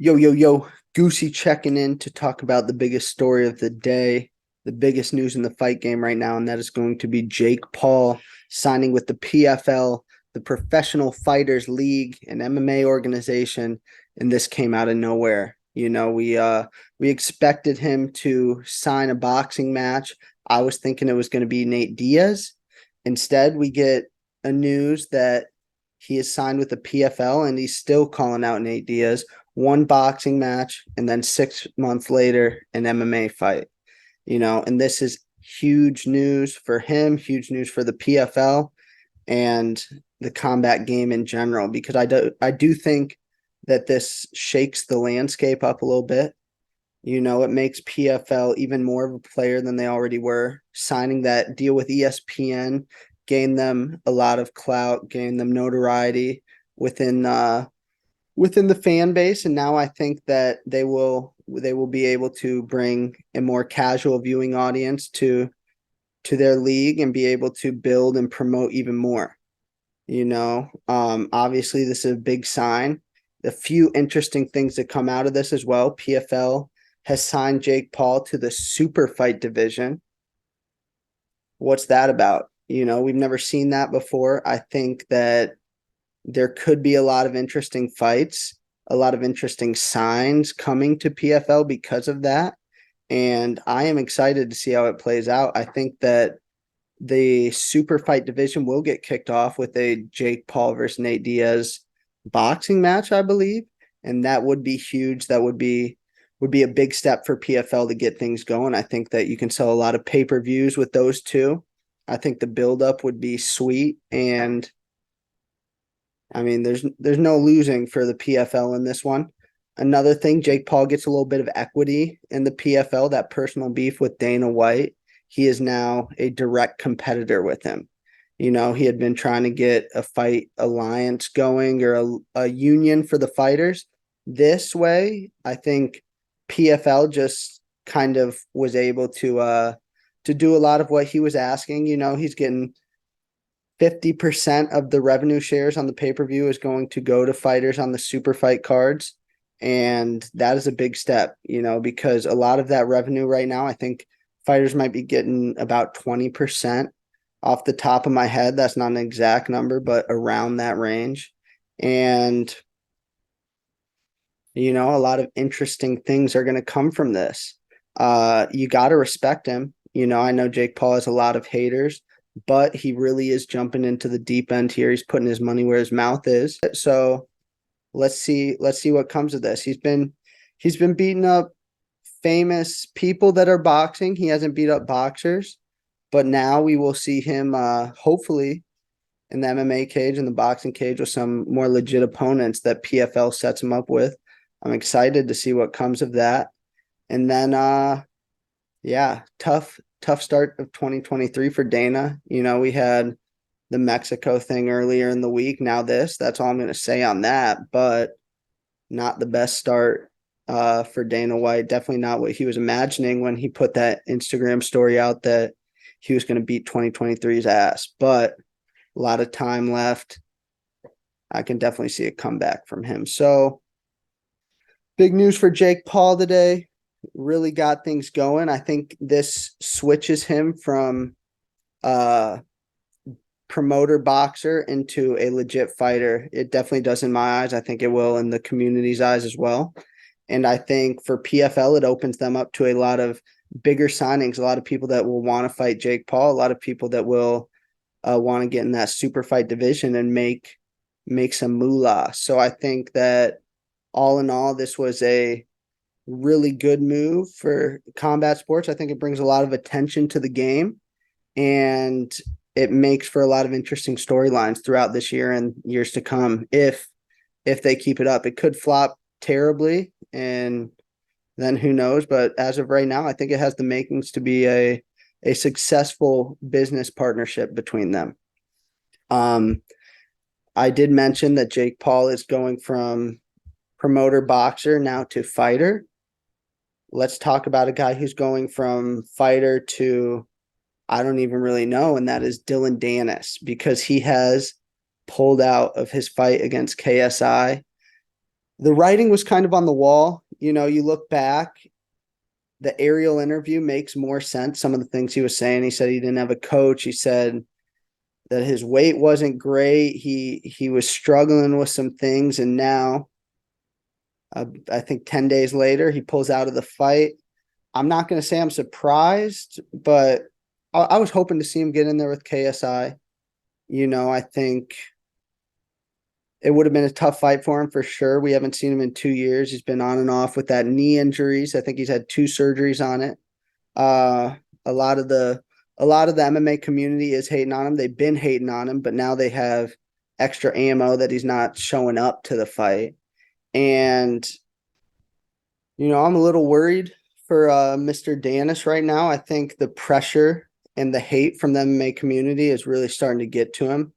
Yo, yo, yo, Goosey checking in to talk about the biggest story of the day, the biggest news in the fight game right now, and that is going to be Jake Paul signing with the PFL, the Professional Fighters League, an MMA organization, and this came out of nowhere. We expected him to sign a boxing match. I was thinking it was going to be Nate Diaz. Instead, we get a news that he is signed with the PFL and he's still calling out Nate Diaz, one boxing match, and then 6 months later, an MMA fight. And this is huge news for him, huge news for the PFL and the combat game in general, because I do think that this shakes the landscape up a little bit. It makes PFL even more of a player than they already were. Signing that deal with ESPN gained them a lot of clout, gained them notoriety within the fan base, and now I think that they will be able to bring a more casual viewing audience to their league and be able to build and promote even more. Obviously this is a big sign. A few interesting things that come out of this as well. PFL has signed Jake Paul to the super fight division. What's that about? We've never seen that before. I think that there could be a lot of interesting fights, a lot of interesting signs coming to PFL because of that. And I am excited to see how it plays out. I think that the super fight division will get kicked off with a Jake Paul versus Nate Diaz boxing match, I believe. And that would be huge. That would be a big step for PFL to get things going. I think that you can sell a lot of pay-per-views with those two. I think the buildup would be sweet. And I mean, there's no losing for the PFL in this one. Another thing, Jake Paul gets a little bit of equity in the PFL, that personal beef with Dana White. He is now a direct competitor with him. He had been trying to get a fight alliance going or a union for the fighters. This way, I think PFL just kind of was able to do a lot of what he was asking. He's getting 50% of the revenue shares on the pay-per-view is going to go to fighters on the super fight cards. And that is a big step, because a lot of that revenue right now, I think fighters might be getting about 20% off the top of my head. That's not an exact number, but around that range. And, a lot of interesting things are going to come from this. You got to respect him. I know Jake Paul has a lot of haters, but he really is jumping into the deep end here. He's putting his money where his mouth is. So let's see what comes of this. He's been beating up famous people that are boxing. He hasn't beat up boxers, but now we will see him hopefully in the MMA cage and the boxing cage with some more legit opponents that PFL sets him up with. I'm excited to see what comes of that. And then yeah, tough start of 2023 for Dana. We had the Mexico thing earlier in the week. Now that's all I'm going to say on that, but not the best start for Dana White. Definitely not what he was imagining when he put that Instagram story out that he was going to beat 2023's ass, but a lot of time left. I can definitely see a comeback from him. So big news for Jake Paul today. Really got things going. I think this switches him from promoter boxer into a legit fighter. It definitely does in my eyes. I think it will in the community's eyes as well. And I think for PFL, it opens them up to a lot of bigger signings, a lot of people that will want to fight Jake Paul, a lot of people that will want to get in that super fight division and make some moolah. So I think that all in all, this was a really good move for combat sports. I think it brings a lot of attention to the game, and it makes for a lot of interesting storylines throughout this year and years to come. If they keep it up, it could flop terribly, and then who knows? But as of right now, I think it has the makings to be a successful business partnership between them. I did mention that Jake Paul is going from promoter boxer now to fighter. Let's talk about a guy who's going from fighter to I don't even really know, and that is Dillon Danis, because he has pulled out of his fight against KSI. The writing was kind of on the wall. You know, you look back, the Ariel interview makes more sense. Some of the things he was saying, he said he didn't have a coach. He said that his weight wasn't great. He was struggling with some things, and now I think 10 days later, he pulls out of the fight. I'm not going to say I'm surprised, but I was hoping to see him get in there with KSI. You know, I think it would have been a tough fight for him for sure. We haven't seen him in 2 years. He's been on and off with that knee injuries. I think he's had 2 surgeries on it. A lot of the MMA community is hating on him. They've been hating on him, but now they have extra ammo that he's not showing up to the fight. And, you know, I'm a little worried for Mr. Danis right now. I think the pressure and the hate from the MMA community is really starting to get to him.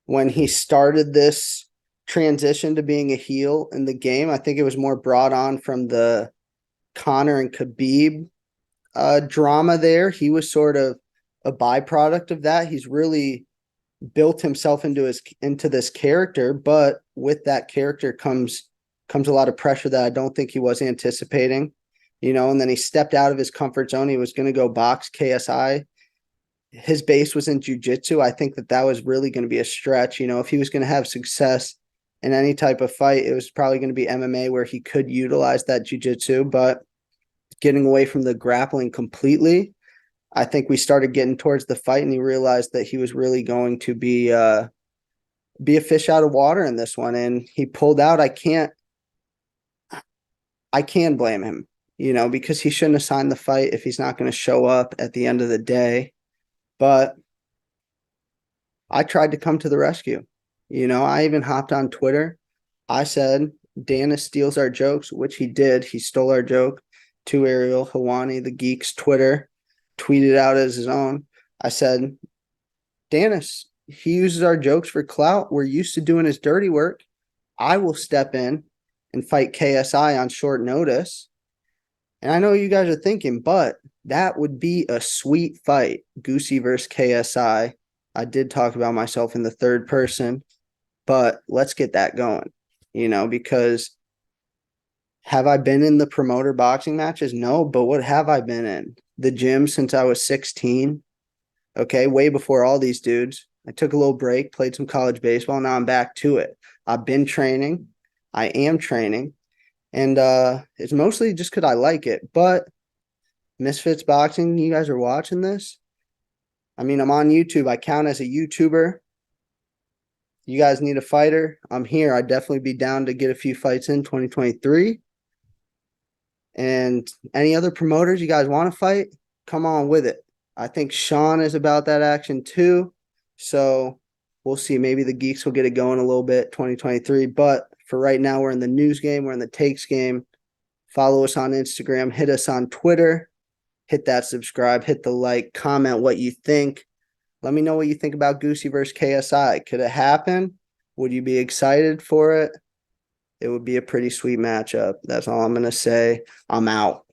When he started this transition to being a heel in the game, I think it was more brought on from the Conor and Khabib drama there. He was sort of a byproduct of that. He's really built himself into this character, but with that character comes a lot of pressure that I don't think he was anticipating, you know, and then he stepped out of his comfort zone. He was going to go box KSI. His base was in jiu-jitsu. I think that was really going to be a stretch. You know, if he was going to have success in any type of fight, it was probably going to be MMA where he could utilize that jiu-jitsu, but getting away from the grappling completely, I think we started getting towards the fight and he realized that he was really going to be a fish out of water in this one. And he pulled out. I can blame him, you know, because he shouldn't have signed the fight if he's not going to show up at the end of the day. But I tried to come to the rescue. You know, I even hopped on Twitter. I said, Danis steals our jokes, which he did. He stole our joke to Ariel Helwani, the Geek's Twitter, tweeted out as his own. I said, Danis, he uses our jokes for clout. We're used to doing his dirty work. I will step in and fight KSI on short notice. And I know you guys are thinking, but that would be a sweet fight, Goosey versus KSI. I did talk about myself in the third person, but let's get that going, you know, because have I been in the promoter boxing matches? No, but what have I been in? The gym since I was 16. Okay, way before all these dudes. I took a little break, played some college baseball. Now I'm back to it. I've been training. I am training. And it's mostly just because I like it. But Misfits Boxing, you guys are watching this? I mean, I'm on YouTube. I count as a YouTuber. You guys need a fighter? I'm here. I'd definitely be down to get a few fights in 2023. And any other promoters you guys want to fight, come on with it. I think Sean is about that action too. So we'll see. Maybe the Geeks will get it going a little bit 2023. But for right now, we're in the news game. We're in the takes game. Follow us on Instagram. Hit us on Twitter. Hit that subscribe. Hit the like. Comment what you think. Let me know what you think about Goosey versus KSI. Could it happen? Would you be excited for it? It would be a pretty sweet matchup. That's all I'm going to say. I'm out.